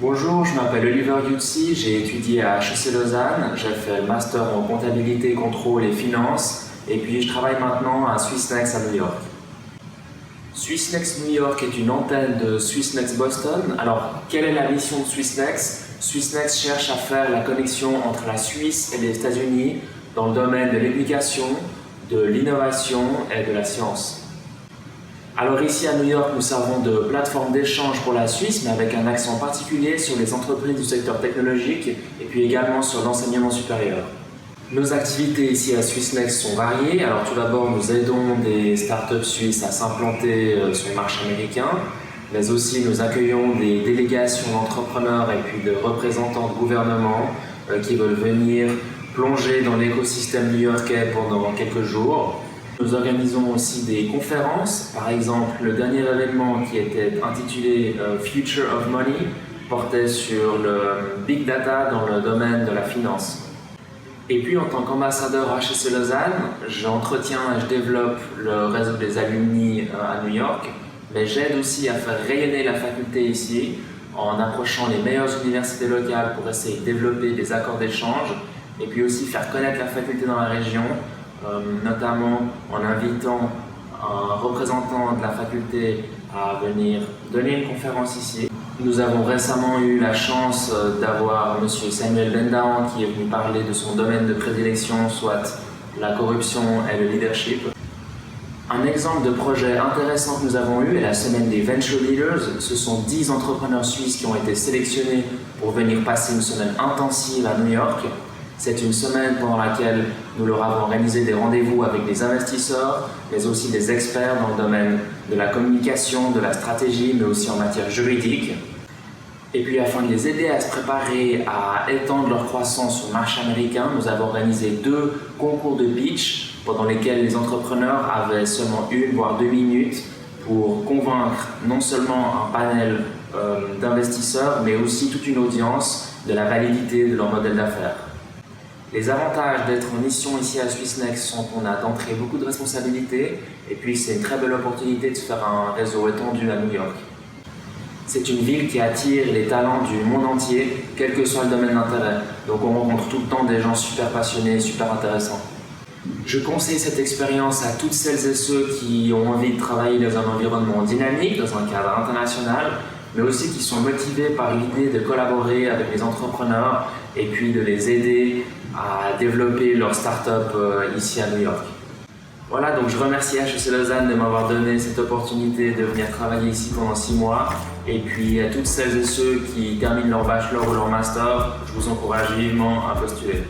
Bonjour, je m'appelle Oliver Yutsi, j'ai étudié à HEC Lausanne, j'ai fait le master en comptabilité, contrôle et finance, et puis je travaille maintenant à Swissnex à New York. Swissnex New York est une antenne de Swissnex Boston. Alors, quelle est la mission de Swissnex? Swissnex cherche à faire la connexion entre la Suisse et les États-Unis dans le domaine de l'éducation, de l'innovation et de la science. Alors ici à New York, nous servons de plateforme d'échange pour la Suisse, mais avec un accent particulier sur les entreprises du secteur technologique et puis également sur l'enseignement supérieur. Nos activités ici à Swissnex sont variées. Alors tout d'abord, nous aidons des startups suisses à s'implanter sur le marché américain, mais aussi nous accueillons des délégations d'entrepreneurs et puis de représentants de gouvernement qui veulent venir plonger dans l'écosystème new-yorkais pendant quelques jours. Nous organisons aussi des conférences, par exemple le dernier événement qui était intitulé Future of Money portait sur le Big Data dans le domaine de la finance. Et puis en tant qu'ambassadeur à HEC Lausanne, j'entretiens et je développe le réseau des alumni à New York, mais j'aide aussi à faire rayonner la faculté ici en approchant les meilleures universités locales pour essayer de développer des accords d'échange et puis aussi faire connaître la faculté dans la région, notamment en invitant un représentant de la faculté à venir donner une conférence ici. Nous avons récemment eu la chance d'avoir M. Samuel Bendahan qui est venu parler de son domaine de prédilection, soit la corruption et le leadership. Un exemple de projet intéressant que nous avons eu est la semaine des Venture Leaders. Ce sont 10 entrepreneurs suisses qui ont été sélectionnés pour venir passer une semaine intensive à New York. C'est une semaine pendant laquelle nous leur avons organisé des rendez-vous avec des investisseurs, mais aussi des experts dans le domaine de la communication, de la stratégie, mais aussi en matière juridique. Et puis afin de les aider à se préparer à étendre leur croissance sur le marché américain, nous avons organisé 2 concours de pitch pendant lesquels les entrepreneurs avaient seulement 1 voire 2 minutes pour convaincre non seulement un panel d'investisseurs, mais aussi toute une audience de la validité de leur modèle d'affaires. Les avantages d'être en mission ici à Swissnex sont qu'on a d'entrée beaucoup de responsabilités et puis c'est une très belle opportunité de se faire un réseau étendu à New York. C'est une ville qui attire les talents du monde entier, quel que soit le domaine d'intérêt. Donc on rencontre tout le temps des gens super passionnés, super intéressants. Je conseille cette expérience à toutes celles et ceux qui ont envie de travailler dans un environnement dynamique, dans un cadre international, mais aussi qui sont motivés par l'idée de collaborer avec les entrepreneurs et puis de les aider à développer leur start-up ici à New York. Voilà, donc je remercie HEC Lausanne de m'avoir donné cette opportunité de venir travailler ici pendant 6 mois. Et puis à toutes celles et ceux qui terminent leur bachelor ou leur master, je vous encourage vivement à postuler.